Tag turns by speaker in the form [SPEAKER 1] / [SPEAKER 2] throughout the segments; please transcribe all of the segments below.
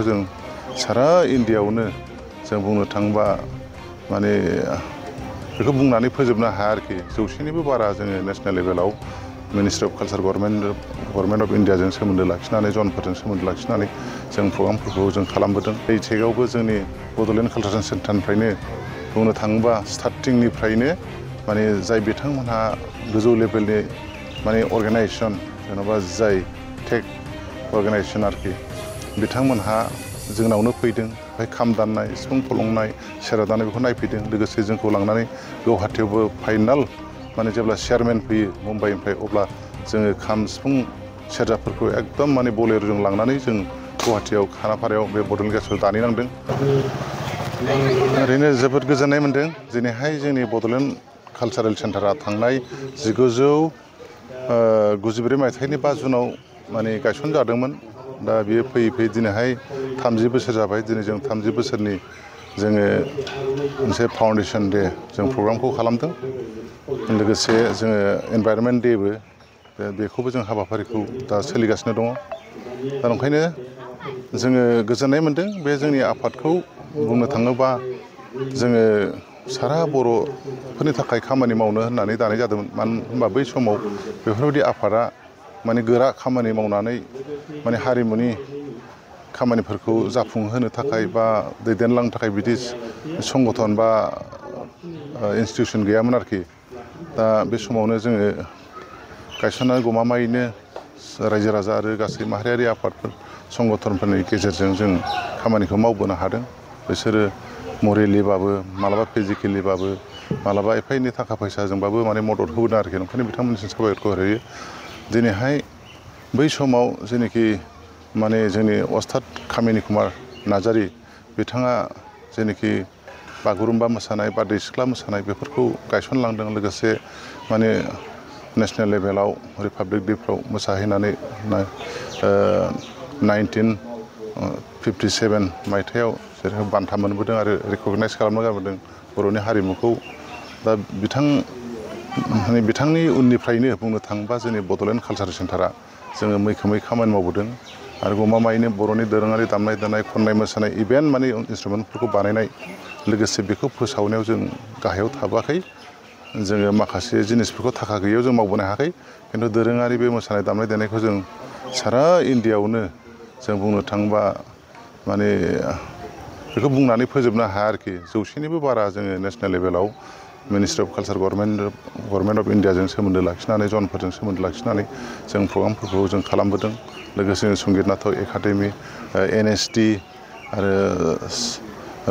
[SPEAKER 1] जों सारा इन्डियायावनो जों बुंनो थाङोबा माने बेखौ बुंनानै फोजोबनो हाया आरोखि। 100निबो बारा जोङो नेसनेल लेभेलाव ministry of culture government of इन्डियाजों सोमोन्दो लाखिनानै जनफोरजों सोमोन्दो लाखिनानै जों प्रग्रामफोरखौ जों खालामबोदों। टेकआवबो जोंनि बड'लेण्ड कालचारेल सेन्टारनिफ्रायनो बुंनो थाङोबा स्टार्टिंनिफ्रायनो माने जाय बिथांमोनहा गोजौ लेभेलनि माने अर्गानाइजेसन जेन'बा जाय टेक अर्गानाइजेसन आरोखि बिथांमोनहा जोंनावनो फैदों। ओमफ्राय खाम दामनाय, सिफुं फलंनाय, सेरजा दामनाय बेखौ नायफैदों। लोगोसे जोंखौ लांनानै गुवाहाटीयावबो फाइनाल माने जेब्ला चेयारमेन फैयो मुम्बाइनिफ्राय अब्ला जोङो खाम, सिफुं, सेरजाफोरखौ एकदम माने बलेर'जों लांनानै जों गुवाहाटीयाव खानापारायाव बे बड'लेण्ड गेस्टआव दानहैनांदों। ओरैनो जोबोद गोजोननाय मोन्दों। दिनैहाय जोंनि बड'लेण्ड कालचारेल सेन्टारा थांनाय 1993 मायथाइनि 5 जुनाव माने गायसनजादोंमोन। दा बियो फैयै फैयै दिनैहाय 30 बोसोर जाबाय। दिनै जों 30 बोसोरनि जोङो मोनसे फाउन्डेसन दे जों प्रग्रामखौ खालामदों। लोगोसे जोङो एनभाइरनमेन्ट देबो बेखौबो जों हाबाफारिखौ दा सोलिगासिनो दङ। दा ओंखायनो जोङो गोजोननाय मोन्दों। बे जोंनि आफादखौ बुंनो थाङोबा जोङो सारा बर'फोरनि थाखाय खामानि मावनो होननानै दानाय जादोंमोन। मानो होनबा बै समाव बेफोरबायदि आफादा माने गोरा खामानि मावनानै माने हारिमुनि खामानिफोरखौ जाफुंहोनो थाखाय बा दैदेनलांनो थाखाय बिदि संगठन बा इन्सटिटिउसन गैयामोन आरोखि। दा बे समावनो जोङो गायसननानै गमामायैनो रायजो राजा आरो गासै माहारियारि आफादफोर संगठनफोरनि गेजेरजों जों खामानिखौ मावबोनो हादों। बिसोरो मरेलिबाबो मालाबा फिजिकेलिबाबो मालाबा एफा एनै थाखा फैसाजोंबाबो माने मदद होबोदों आरोखि। ओंखायनो बिथांमोननिसिम साबायखर होयो। दिनैहाय बै समाव जेनोखि माने जोंनि अस्ताद कामिनि कुमार नार्जारि बिथाङा जेनोखि बागुरुम्बा मोसानाय, बारदै सिख्ला मोसानाय बेफोरखौ गायसनलांदों। लोगोसे माने नेसनेल लेभेलाव रिपाब्लिक डेफ्राव मोसाहैनानै 1957 मायथाइयाव जेरैहाय बान्था मोनबोदों आरो रिकगनाइज खालामना गालांदों बर'नि हारिमुखौ। दा बिथांनि उननिफ्रायनो बुंनो थाङोबा जोंनि बड'लेण्ड कालचारेल सेन्टारा जोङो मैखोमै खामानि मावबोदों। आरो गमामायैनो बर'नि दोरोङारि दामनाय देनाय, खननाय मोसानाय इभेन्ट माने इन्सट्रुमेन्टफोरखौ बानायनाय लोगोसे बेखौ फोसावनायाव जों गाहायाव थाबोआखै। जोङो माखासे जिनिसफोरखौ थाखा गैयैयाव जों मावबोनो हायाखै। खिन्थु दोरोङारि बे मोसानाय दामनाय देनायखौ जों सारा इन्डियायावनो जों बुंनो थाङोबा माने बेखौ बुंनानै फोजोबनो हाया आरोखि। 100निबो बारा जोङो नेसनेल लेभेलाव ministry of culture government of इन्डियाजों सोमोन्दो लाखिनानै जनफोरजों सोमोन्दो लाखिनानै जों प्रग्रामफोरखौ जों खालामबोदों। लोगोसे संगित नाटक एकाडेमि, NSD आरो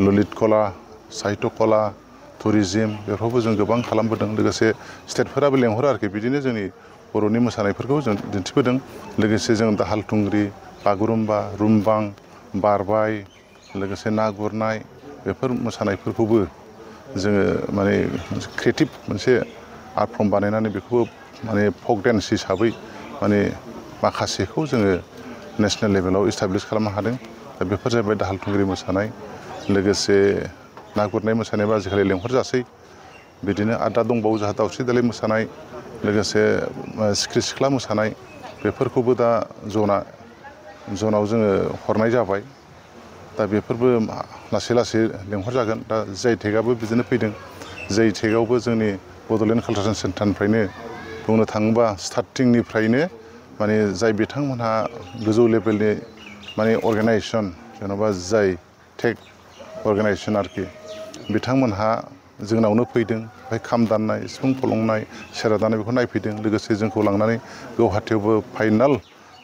[SPEAKER 1] ललित कला, साहित्य कला, टुरिजिम बेफोरावबो जों गोबां खालामबोदों। लोगोसे स्टेटफोराबो लेंहरो आरोखि। बिदिनो जोंनि बर'नि मोसानायफोरखौ जों दिन्थिबोदों। लोगोसे जों दाहाल थुंग्रि, बागुरुम्बा, रुमबां, बारबाय लोगोसे ना गुरनाय बेफोर मोसानायफोरखौबो जोङो माने क्रिएटिभ मोनसे आर्ट फर्म बानायनानै बेखौबो माने फक डेन्स हिसाबै माने माखासेखौ जोङो नेसनेल लेभेलाव इस्टाब्लिस खालामनो हादों। दा बेफोर जाहैबाय दाहाल थुंग्रि मोसानाय। लोगोसे ना गुरनाय मोसानायाबो आजिखालि लेंहरजासै। बिदिनो आरो दा दंबावो जोंहा दावस्रि देलाय मोसानाय, लोगोसे सिख्रि सिख्ला मोसानाय बेफोरखौबो दा जनाव जोङो हरनाय जाबाय। दा बेफोरबो लासै लासै लेंहरजागोन। दा JITECआबो बिदिनो फैदों। JITECआवबो जोंनि बड'लेण्ड कालचारेल सेन्टारनिफ्रायनो बुंनो थाङोबा स्टार्टिंनिफ्रायनो माने जाय बिथांमोनहा गोजौ लेभेलनि माने अर्गानाइजेसन जेन'बा जाय टेक अर्गानाइजेसन आरोखि बिथांमोनहा जोंनावनो फैदों। ओमफ्राय खाम दामनाय, सिफुं फलंनाय, सेरजा दामनाय बेखौ नायफैदों। लोगोसे जोंखौ लांनानै गुवाहाटीयावबो फाइनाल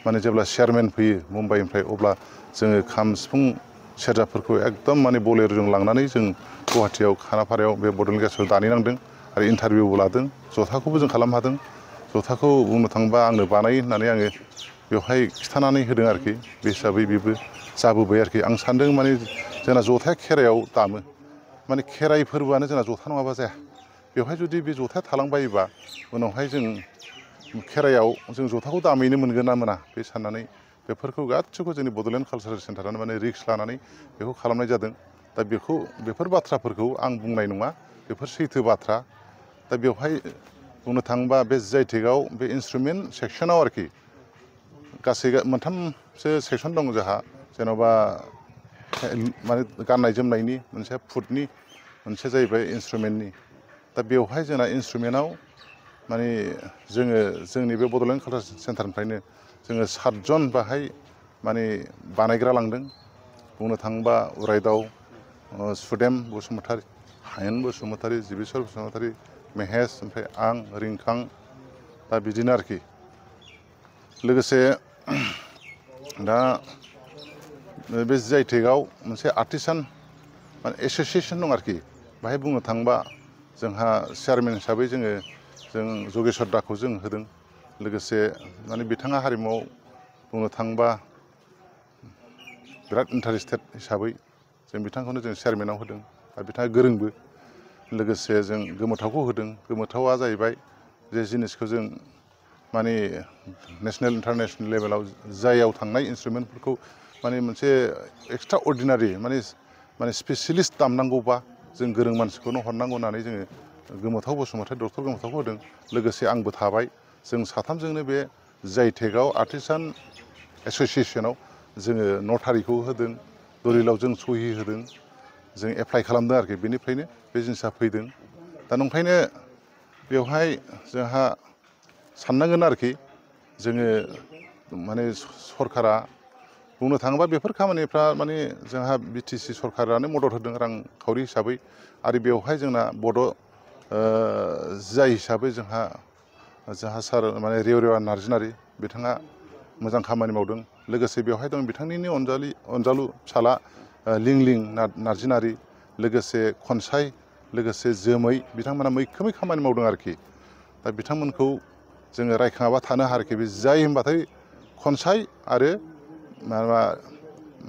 [SPEAKER 1] माने जेब्ला चेयारमेन फैयो मुम्बाइनिफ्राय अब्ला जोङो खाम, सिफुं, सेरजाफोरखौ एकदम माने बलेर'जों लांनानै जों गुवाहाटीयाव खानापारायाव बे बड'लेण्ड गेस्टआव दानहैनांदों। आरो इन्टारभिउबो लादों। जथाखौबो जों खालामनो हादों। जथाखौ बुंनो थाङोबा आंनो बानायो होननानै आङो बेवहाय खिन्थानानै होदों आरोखि। बे हिसाबै बेबो जाबोबाय आरोखि। आं सानदों माने जोंना जथाया खेराइयाव दामो। माने खेराइ फोरबोआनो जोंना जथा नङाबा जाया। बेवहाय जुदि बे जथाया थालांबायोबा उनावहाय जों खेराइयाव जों जथाखौ दामहैनो मोनगोन ना मोना बे साननानै बेफोरखौ गासिबो जोंनि बड'लेण्ड कालचारेल सेन्टारानो माने रिक्स लानानै बेखौ खालामनाय जादों। दा बेफोर बाथ्राफोरखौ आं बुंनाय नङा। बेफोर सैथो बाथ्रा। दा बेवहाय बुंनो थाङोबा बे JITECआव बे इन्सट्रुमेन्ट सेक्सनाव आरोखि गासै मोनथामसो सेक्सन दं जोंहा। जेन'बा माने गाननाय जोमनायनि मोनसे फुडनि मोनसे जाहैबाय इन्सट्रुमेन्टनि दा बेवहाय जोंना इन्सट्रुमेन्टआव माने जोंनि बे बड'लेण्ड कालचार सेन्टारनिफ्रायनो जोङो 7 जन बाहाय माने बानायग्रा लांदों बुंनो थाङोबा उरायदाव सुदेम बसुमतारी हायेन बसुमतारी जिबिसर बसुमतारी महेश ओमफ्राय आं रिंखां दा बिदिनो आरोखि लोगोसे दा बे जिआइटेकआव मोनसे आर्टिसान माने एस'सिएसन दं आरोखि बाहाय बुंनो थाङोबा जोंहा चेयारमेन हिसाबै जों जगेश्वर दाखौ जों होदों लोगोसे माने बिथाङा हारिमुआव बुंनो थाङोबा बिराद इन्टारेस्टेड हिसाबै जों बिथांखौनो जों चेयारमेनाव होदों आरो बिथाङा गोरोंबो लोगोसे जों गोमोथावखौ होदों गोमोथावआ जाहैबाय जे जिनिसखौ जों माने नेसनेल इन्टारनेसनेल लेभेलाव जायाव थांनाय इन्सट्रुमेन्टफोरखौ माने मोनसे एक्सट्रा अर्डिनारि माने स्पेसियलिस्ट दामनांगौबा जों गोरों मानसिखौनो हरनांगौ होननानै जोङो गोमोथाव बसुमतारी डक्टर गोमोथावखौ होदों लोगोसे आंबो थाबाय जों साथामजोंनो बे जिआइटेकआव आर्टिसान एस'सिएसनाव जोङो नटारिखौ होदों दलिलाव जों सहि होदों जों एप्लाइ खालामदों आरोखि बेनिफ्रायनो बे जिनिसा फैदों दा नंखायनो बेवहाय जोंहा साननांगोन आरोखि जोङो माने सरकारा बुंनो थाङोबा बेफोर खामानिफ्रा माने जोंहा बिटिसि सरकारानो मदद होदों रांखावरि हिसाबै आरो बेवहाय जोंना बड' जाय हिसाबै जोंहा सार माने रेवरेवा नार्जारि बिथाङा मोजां खामानि मावदों लोगोसे बेवहाय दं बिथांनिनो अनजालु फिसाला लिंलिं नार्जारि लोगोसे खनसाय लोगोसे जोमै बिथांमोना मैखोमै खामानि मावदों आरोखि दा बिथांमोनखौ जोङो रायखाङाबा थानो हायाखि बे जाय होनबाथाय खनसाय आरो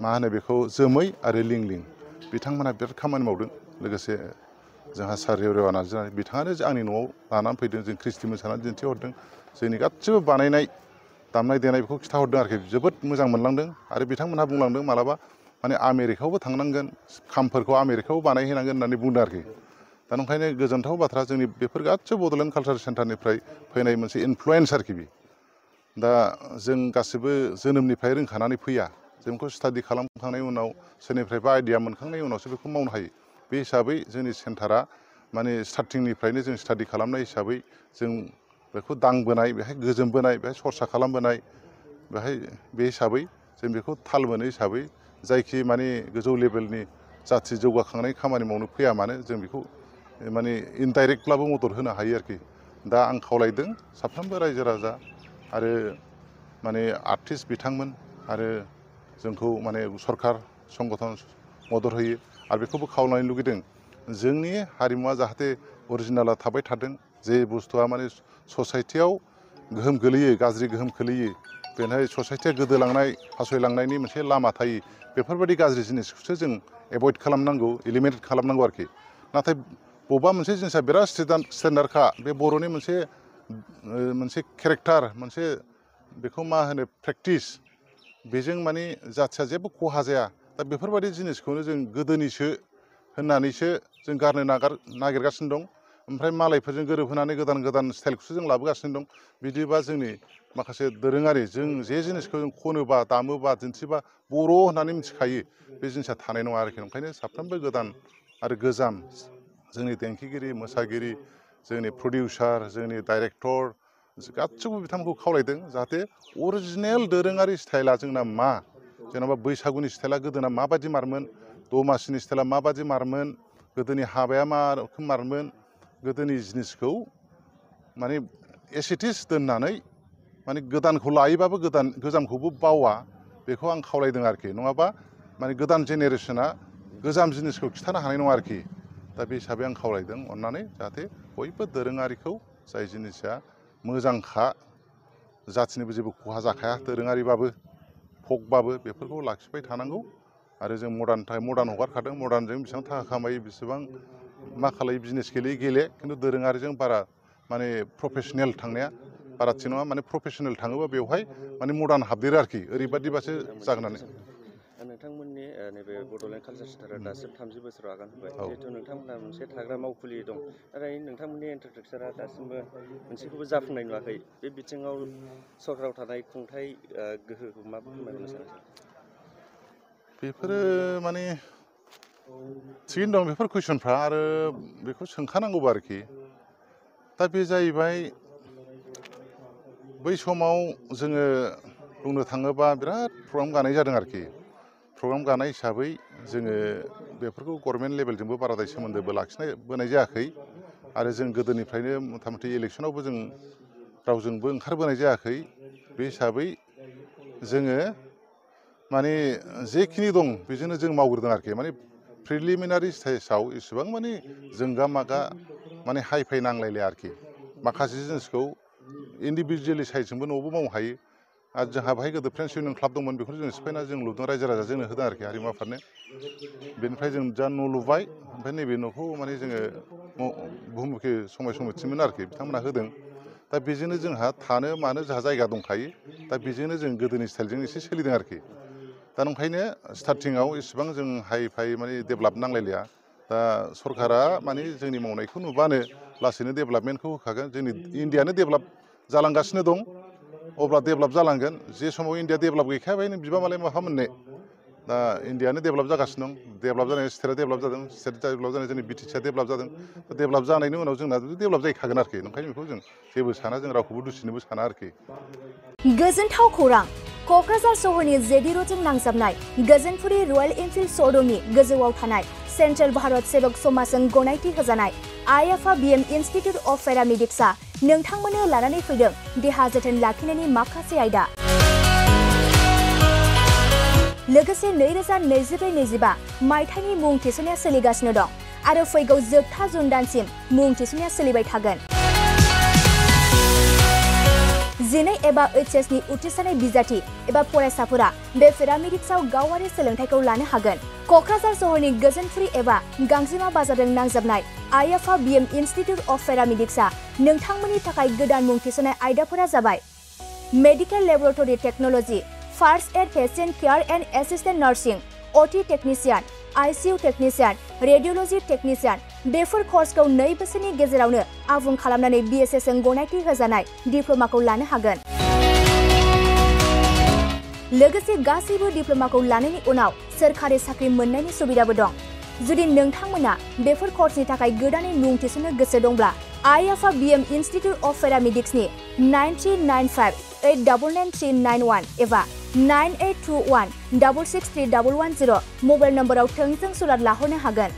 [SPEAKER 1] मा होनो बेखौ जोमै आरो लिंलिं बिथांमोना बिराद खामानि मावदों लोगोसे जोंहा सार रेवरेवा नार्जारि बिथाङानो आंनि न'आव लानानै फैदों जों ख्रिस्टि मोसानानै दिन्थिहरदों जोंनि गासिबो बानायनाय दामनाय देनाय बेखौ खिथाहरदों आरोखि जोबोद मोजां मोनलांदों आरो बिथांमोनहा बुंलांदों मालाबा माने आमेरिकायावबो थांनांगोन खामफोरखौ आमेरिकायाव बानायहैनांगोन होननानै बुंदों आरोखि दा नंखायनो गोजोनथाव बाथ्रा जोंनि बेफोर गासिबो बड'लेण्ड कालचार सेन्टारनिफ्राय फैनाय मोनसे इनफ्लुयेन्स आरोखि बे दा जों गासिबो जोनोमनिफ्राय रोंखानानै फैया जों बेखौ स्टाडि खालामखांनायनि उनाव सोरनिफ्रायबा आइडिया मोनखांनायनि उनावसो बेखौ मावनो हायो बे हिसाबै जोंनि सेन्टारा माने स्टार्टिंनिफ्रायनो जों स्टाडि खालामनाय हिसाबै जों बेखौ दांबोनाय बेहाय गोजोनबोनाय बेहाय सरसा खालामबोनाय बेहाय बे हिसाबै जों बेखौ थाल मोनो हिसाबै जायखि माने गोजौ लेभेलनि जाथि जौगाखांनाय खामानि मावनो फैया मानो जों बेखौ माने इनडाइरेक्टब्लाबो मदद होनो हायो आरोखि दा आं खावलायदों साफ्रोमबो रायजो राजा आरो माने आर्टिस्ट बिथांमोन आरो जोंखौ माने सरकार संगठन मदद होयो आरो बेखौबो खावलायनो लुगैदों जोंनि हारिमुवा जाहाथे अरिजिनाला थाबाय थादों जे बुस्थुआ माने ससाइटियाव गोहोम गोलैयो गाज्रि गोहोम खोलैयो बेनिफ्राय ससाइटिया गोदोलांनाय फासयलांनायनि मोनसे लामा थायो बेफोरबायदि गाज्रि जिनिसखौसो जों एभयड खालामनांगौ इलिमिनेट खालामनांगौ आरोखि नाथाय बबेबा मोनसे जिनिसा बिराद स्टेन्डार्डखा बे बर'नि मोनसे केरेक्टार मोनसे बेखौ मा होनो प्रेक्टिस बेजों माने जाथिया जेबो खहा जाया दा बेफोरबायदि जिनिसखौनो जों गोदोनिसो होननानैसो जों गारनो नागिरगासिनो दं ओमफ्राय मालायफोरजों गोरोबहोनानै गोदान स्टाइलखौसो जों लाबोगासिनो दं बिदिबा जोंनि माखासे दोरोङारि जों जे जिनिसखौ जों खनोबा दामोबा दिन्थिबा बर' होननानै मिथिखायो बे जिनिसा थानाय नङा आरोखि ओंखायनो साफ्रोमबो गोदान आरो गोजाम जोंनि देंखोगिरि मोसागिरि जोंनि प्रडिउसार जोंनि डाइरेक्टर गासिबो बिथांमोनखौ खावलायदों जाहाथे अरिजिनेल दोरोङारि स्टाइला जोंना मा जेन'बा बैसागुनि स्टाइला गोदोना माबायदि मारमोन दमासिनि स्टाइला माबायदि मारमोन गोदोनि हाबाया मा रोखोम मारमोन गोदोनि जिनिसखौ माने एसेटिस दोननानै माने गोदानखौ लायोबाबो गोजामखौबो बावा बेखौ आं खावलायदों आरोखि नङाबा माने गोदान जेनेरेसना गोजाम जिनिसखौ खिथानो हानाय नङा आरोखि दा बे हिसाबै आं खावलायदों अननानै जाहाथे बयबो दोरोङारिखौ जाय जिनिसा मोजांखा जाथिनिबो जेबो खहा जाखाया दोरोङारिबाबो फकबाबो बेफोरखौ लाखिबाय थानांगौ आरो जों मडार्न हगारखादों मडार्नजों बेसेबां थाखा खामायो बेसेबां मा खालायो बिजनेस गेले खिन्थु दोरोङारिजों बारा माने प्रफेसनेल थांनाया बारा थिग नङा माने प्रफेसनेल थाङोबा बेवहाय माने मडार्न हाबदेरो आरोखि ओरैबादिबासो जागोन होननानै
[SPEAKER 2] नोंथांमोननि नैबे बड'लेण्ड कालचार सेन्टारा दासिम 30 बोसोराव आगान होबाय जिहेतु नोंथांमोनहा मोनसे थाग्रा मावखुलि दं नाथाय नोंथांमोननि इन्फ्रास्ट्राकचारा दासिमबो मोनसेखौबो जाफुंनाय नुवाखै बे बिथिङाव सरकाराव थानाय खुंथाय गोहोखौ मा फोरमायहरनो सानो
[SPEAKER 1] बेफोरो माने थिगैनो दं बेफोर कुइसनफ्रा आरो बेखौ सोंखानांगौबो आरोखि दा बे जाहैबाय बै समाव जोङो बुंनो थाङोबा बिराद प्रग्राम गानाय जादों आरोखि प्रग्राम गानाय हिसाबै जोङो बेफोरखौ गभर्नमेन्ट लेभेलजोंबो बाराद्राय सोमोन्दोबो लाखिबोनाय जायाखै आरो जों गोदोनिफ्रायनो मथा मथि इलेक्सनावबो जों रावजोंबो ओंखारबोनाय जायाखै बे हिसाबै जोङो माने जेखिनि दं बेजोंनो जों मावग्रोदों आरोखि माने प्रिलिमिनारि स्टेजाव इसेबां माने जोंगा मागा माने हाइ फाइ नांलायलाया आरोखि माखासे जिनिसखौ इन्डिभिजुवेलि साइजजोंबो न'आवबो मावनो हायो आरो जोंहा बाहाय गोदो फ्रेन्ड्स इउनियन क्लाब दंमोन बेखौ जों सिफायना जों लुदों रायजो राजा जोंनो होदों आरोखि हारिमु आफादनो बेनिफ्राय जों जा न' लुबाय ओमफ्राय नैबे न'खौ माने जोङो बुहुमुखि समाय समितिमोन आरोखि बिथांमोना होदों दा बेजोंनो जोंहा थानो मानो जोंहा जायगा दंखायो दा बेजोंनो जों गोदोनि स्टाइलजों एसे सोलिदों आरोखि दा ओंखायनो स्टार्टिङाव इसेबां जों हाइ फाइ माने डेभेलप नांलायलिया दा सरकारा माने जोंनि मावनायखौ नुबानो लासैनो डेभेलपमेन्टखौ होखागोन जोंनि इन्डियानो डेभेलप जालांगासिनो दं अब्ला डेभेलप जालांगोन जे समाव इन्डिया डेभेलप गैखायाबाय नों बिबा मालाय माहा मोननो दा इन्डियानो डेभेलप जागासिनो दं डेभेलप जानाय स्टेटआ डेभेलप जादों स्टेट डेभेलप जानाय जोंनि बिटिसिआ डेभेलप जादों डेभेलप जानायनि उनाव जोंना डेभेलप जाहैखागोन आरोखि ओंखायनो बेखौ जों जेबो साना जों रावखौबो दुसिनोबो साना आरोखि
[SPEAKER 3] गोजोनथाव खौरां क'क्राझार सहरनि जेडि र'डजों नांजाबनाय गोजोनपुरि रयेल एनफिल्ड श'रुमनि गोजौआव थानाय सेन्ट्रेल भारत सेबक समाजजों गनायथि होजानाय आइएफआ बिएम इनस्टिट्युट अफ पेरामेडिक्सआ नोंथांमोननो लानानै फैदों देहा जोथोन लाखिनायनि माखासे आयदा लोगोसे 2024-25 मायथाइनि मुं थिसननाया सोलिगासिनो दं आरो फैगौ जोबथा जुन दानसिम मुं थिसननाया सोलिबाय थागोन 12 एबा एचएसनि उथ्रिसारनाय बिजाथि एबा फरायसाफोरा बे पेरामेडिक्सआव गावारि सोलोंथायखौ लानो हागोन क'क्राझार सहरनि गोजोनपुरि एबा गांजेमा बाजारजों नांजाबनाय आइएफआ बिएम इनस्टिट्युट अफ पेरामेडिक्सआ नोंथांमोननि थाखाय गोदान मुं थिसननाय आयदाफोरा जाबाय medical laboratory technology first aid patient care and assistant nursing OT technician ICU technician radiology technician before कर्सखौ 2 बोसोरनि गेजेरावनो आबुं खालामनानै बीएसएस जों गनायथि होजानाय डिप्ल'माखौ लानो हागोन लोगोसे गासैबो डिप्ल'माखौ लानायनि उनाव सोरखारि साख्रि मोननायनि सुबिदाबो दं जुदि नोंथांमोना बेफोर कर्सनि थाखाय गोदानै मुं थिसननो गोसो दंब्ला आइएफआ बिएम इनस्टिट्युट अफ पेरामेडिक्सनि 9395899391 एबा 9821663110 मबाइल नम्बराव थोंजों सुलाद लाहरनो हागोन